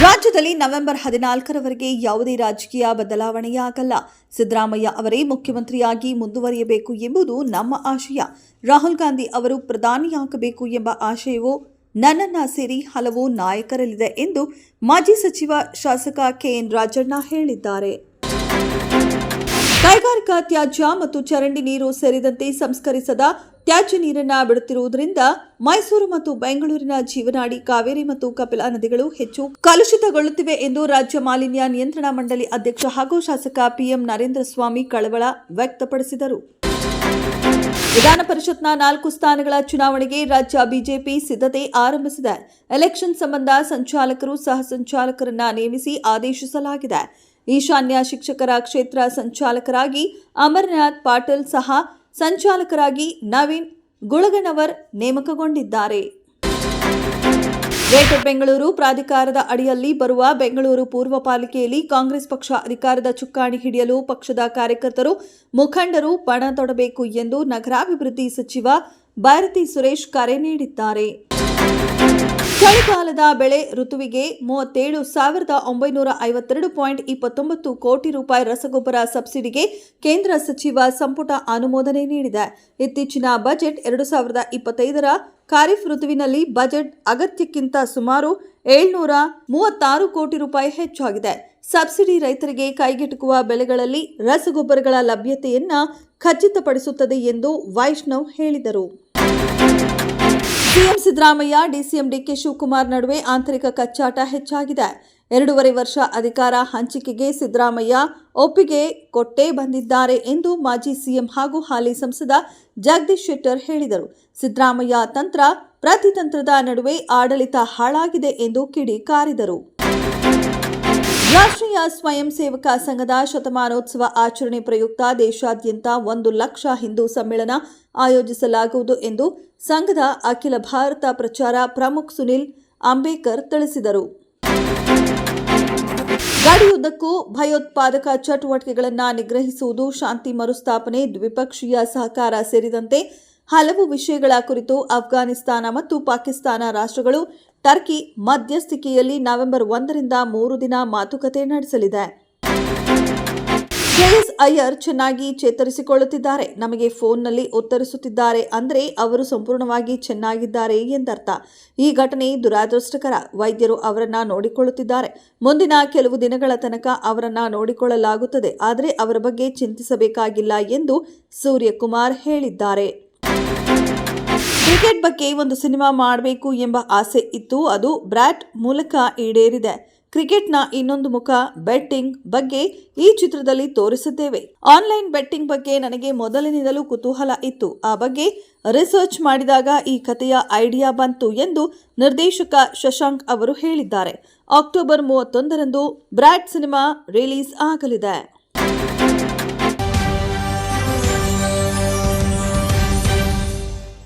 ರಾಜ್ಯದಲ್ಲಿ ನವೆಂಬರ್ 14ರವರೆಗೆ ಯಾವುದೇ ರಾಜಕೀಯ ಬದಲಾವಣೆಯಾಗಲ್ಲ. ಸಿದ್ದರಾಮಯ್ಯ ಅವರೇ ಮುಖ್ಯಮಂತ್ರಿಯಾಗಿ ಮುಂದುವರಿಯಬೇಕು ಎಂಬುದು ನಮ್ಮ ಆಶಯ. ರಾಹುಲ್ ಗಾಂಧಿ ಅವರು ಪ್ರಧಾನಿಯಾಗಬೇಕು ಎಂಬ ಆಶಯವು ನನ್ನನ್ನ ಸೇರಿ ಹಲವು ನಾಯಕರಲ್ಲಿದೆ ಎಂದು ಮಾಜಿ ಸಚಿವ ಶಾಸಕ ಕೆಎನ್ ರಾಜಣ್ಣ ಹೇಳಿದ್ದಾರೆ. ಕೈಗಾರಿಕಾ ತ್ಯಾಜ್ಯ ಮತ್ತು ಚರಂಡಿ ನೀರು ಸೇರಿದಂತೆ ಸಂಸ್ಕರಿಸದ ತ್ಯಾಜ್ಯ ನೀರನ್ನು ಬಿಡುತ್ತಿರುವುದರಿಂದ ಮೈಸೂರು ಮತ್ತು ಬೆಂಗಳೂರಿನ ಜೀವನಾಡಿ ಕಾವೇರಿ ಮತ್ತು ಕಪಿಲಾ ನದಿಗಳು ಹೆಚ್ಚು ಕಲುಷಿತಗೊಳ್ಳುತ್ತಿವೆ ಎಂದು ರಾಜ್ಯ ಮಾಲಿನ್ಯ ನಿಯಂತ್ರಣ ಮಂಡಳಿ ಅಧ್ಯಕ್ಷ ಹಾಗೂ ಶಾಸಕ ಪಿಎಂ ನರೇಂದ್ರ ಸ್ವಾಮಿ ಕಳವಳ ವ್ಯಕ್ತಪಡಿಸಿದರು. ವಿಧಾನ ಪರಿಷತ್ನ 4 ಸ್ಥಾನಗಳ ಚುನಾವಣೆಗೆ ರಾಜ್ಯ ಬಿಜೆಪಿ ಸಿದ್ಧತೆ ಆರಂಭಿಸಿದೆ. ಎಲೆಕ್ಷನ್ ಸಂಬಂಧ ಸಂಚಾಲಕರು ಸಹ ಸಂಚಾಲಕರನ್ನ ನೇಮಿಸಿ ಆದೇಶಿಸಲಾಗಿದೆ. ಈಶಾನ್ಯ ಶಿಕ್ಷಕರ ಕ್ಷೇತ್ರ ಸಂಚಾಲಕರಾಗಿ ಅಮರನಾಥ್ ಪಾಟೀಲ್ ಸಹ ಸಂಚಾಲಕರಾಗಿ ನವೀನ್ ಗುಳಗನವರ್ ನೇಮಕಗೊಂಡಿದ್ದಾರೆ. ಗ್ರೇಟರ್ ಬೆಂಗಳೂರು ಪ್ರಾಧಿಕಾರದ ಅಡಿಯಲ್ಲಿ ಬರುವ ಬೆಂಗಳೂರು ಪೂರ್ವ ಪಾಲಿಕೆಯಲ್ಲಿ ಕಾಂಗ್ರೆಸ್ ಪಕ್ಷ ಅಧಿಕಾರದ ಚುಕ್ಕಾಣಿ ಹಿಡಿಯಲು ಪಕ್ಷದ ಕಾರ್ಯಕರ್ತರು ಮುಖಂಡರು ಪಣ ತೊಡಬೇಕು ಎಂದು ನಗರಾಭಿವೃದ್ಧಿ ಸಚಿವ ಬೈರತಿ ಸುರೇಶ್ ಕರೆ ನೀಡಿದ್ದಾರೆ. ಚಳಿಗಾಲದ ಬೆಳೆ ಋತುವಿಗೆ 37,952.29 ಕೋಟಿ ರೂಪಾಯಿ ರಸಗೊಬ್ಬರ ಸಬ್ಸಿಡಿಗೆ ಕೇಂದ್ರ ಸಚಿವ ಸಂಪುಟ ಅನುಮೋದನೆ ನೀಡಿದೆ. ಇತ್ತೀಚಿನ ಬಜೆಟ್ 2025ರ ಖಾರಿಫ್ ಋತುವಿನಲ್ಲಿ ಬಜೆಟ್ ಅಗತ್ಯಕ್ಕಿಂತ ಸುಮಾರು 736 ಕೋಟಿ ರೂಪಾಯಿ ಹೆಚ್ಚಾಗಿದೆ. ಸಬ್ಸಿಡಿ ರೈತರಿಗೆ ಕೈಗೆಟುಕುವ ಬೆಲೆಗಳಲ್ಲಿ ರಸಗೊಬ್ಬರಗಳ ಲಭ್ಯತೆಯನ್ನ ಖಚಿತಪಡಿಸುತ್ತದೆ ಎಂದು ವೈಷ್ಣವ್ ಹೇಳಿದರು. CM Siddaramaiah DCM DK Shivakumar ನಡುವೆ ಆಂತರಿಕ ಕಚ್ಚಾಟ ಹೆಚ್ಚಾಗಿದೆ. 2.5 ವರ್ಷ ಅಧಿಕಾರ ಹಂಚಿಕೆಗೆ ಸಿದ್ದರಾಮಯ್ಯ ಒಪ್ಪಿಗೆ ಕೊಟ್ಟೇ ಬಂದಿದ್ದಾರೆ ಎಂದು ಮಾಜಿ ಸಿಎಂ ಹಾಗೂ ಹಾಲಿ ಸಂಸದ ಜಗದೀಶ್ ಶೆಟ್ಟರ್ ಹೇಳಿದರು. ಸಿದ್ದರಾಮಯ್ಯ ತಂತ್ರ ಪ್ರತಿತಂತ್ರದ ನಡುವೆ ಆಡಳಿತ ಹಾಳಾಗಿದೆ ಎಂದು ಕಿಡಿಕಾರಿದರು. ರಾಷ್ಟ್ರೀಯ ಸ್ವಯಂ ಸೇವಕ ಸಂಘದ ಶತಮಾನೋತ್ಸವ ಆಚರಣೆ ಪ್ರಯುಕ್ತ ದೇಶಾದ್ಯಂತ 1 ಲಕ್ಷ ಹಿಂದೂ ಸಮ್ಮೇಳನ ಆಯೋಜಿಸಲಾಗುವುದು ಎಂದು ಸಂಘದ ಅಖಿಲ ಭಾರತ ಪ್ರಚಾರ ಪ್ರಮುಖ್ ಸುನಿಲ್ ಅಂಬೇಕರ್ ತಿಳಿಸಿದರು. ಗಡಿಯುದ್ದಕ್ಕೂ ಭಯೋತ್ಪಾದಕ ಚಟುವಟಿಕೆಗಳನ್ನು ನಿಗ್ರಹಿಸುವುದು, ಶಾಂತಿ ಮರುಸ್ಥಾಪನೆ, ದ್ವಿಪಕ್ಷೀಯ ಸಹಕಾರ ಸೇರಿದಂತೆ ಹಲವು ವಿಷಯಗಳ ಕುರಿತು ಅಫ್ಘಾನಿಸ್ತಾನ ಮತ್ತು ಪಾಕಿಸ್ತಾನ ರಾಷ್ಟ್ರಗಳು ಟರ್ಕಿ ಮಧ್ಯಸ್ಥಿಕೆಯಲ್ಲಿ ನವೆಂಬರ್ 1ರಿಂದ 3 ದಿನ ಮಾತುಕತೆ ನಡೆಸಲಿದೆ. ಕೆಎಸ್ ಅಯ್ಯರ್ ಚೆನ್ನಾಗಿ ಚೇತರಿಸಿಕೊಳ್ಳುತ್ತಿದ್ದಾರೆ. ನಮಗೆ ಫೋನ್ನಲ್ಲಿ ಉತ್ತರಿಸುತ್ತಿದ್ದಾರೆ ಅಂದರೆ ಅವರು ಸಂಪೂರ್ಣವಾಗಿ ಚೆನ್ನಾಗಿದ್ದಾರೆ ಎಂದರ್ಥ. ಈ ಘಟನೆ ದುರದೃಷ್ಟಕರ. ವೈದ್ಯರು ಅವರನ್ನ ನೋಡಿಕೊಳ್ಳುತ್ತಿದ್ದಾರೆ. ಮುಂದಿನ ಕೆಲವು ದಿನಗಳ ತನಕ ಅವರನ್ನ ನೋಡಿಕೊಳ್ಳಲಾಗುತ್ತದೆ. ಆದರೆ ಅವರ ಬಗ್ಗೆ ಚಿಂತಿಸಬೇಕಾಗಿಲ್ಲ ಎಂದು ಸೂರ್ಯಕುಮಾರ್ ಹೇಳಿದ್ದಾರೆ. ಕ್ರಿಕೆಟ್ ಬಗ್ಗೆ ಒಂದು ಸಿನಿಮಾ ಮಾಡಬೇಕು ಎಂಬ ಆಸೆ ಇತ್ತು. ಅದು ಬ್ರಾಟ್ ಮೂಲಕ ಈಡೇರಿದೆ. ಕ್ರಿಕೆಟ್ನ ಇನ್ನೊಂದು ಮುಖ ಬೆಟ್ಟಿಂಗ್ ಬಗ್ಗೆ ಈ ಚಿತ್ರದಲ್ಲಿ ತೋರಿಸಿದ್ದೇವೆ. ಆನ್ಲೈನ್ ಬೆಟ್ಟಿಂಗ್ ಬಗ್ಗೆ ನನಗೆ ಮೊದಲಿನಿಂದಲೂ ಕುತೂಹಲ ಇತ್ತು. ಆ ಬಗ್ಗೆ ರಿಸರ್ಚ್ ಮಾಡಿದಾಗ ಈ ಕಥೆಯ ಐಡಿಯಾ ಬಂತು ಎಂದು ನಿರ್ದೇಶಕ ಶಶಾಂಕ್ ಅವರು ಹೇಳಿದ್ದಾರೆ. ಅಕ್ಟೋಬರ್ 31ರಂದು ಬ್ರಾಟ್ ಸಿನಿಮಾ ರಿಲೀಸ್ ಆಗಲಿದೆ.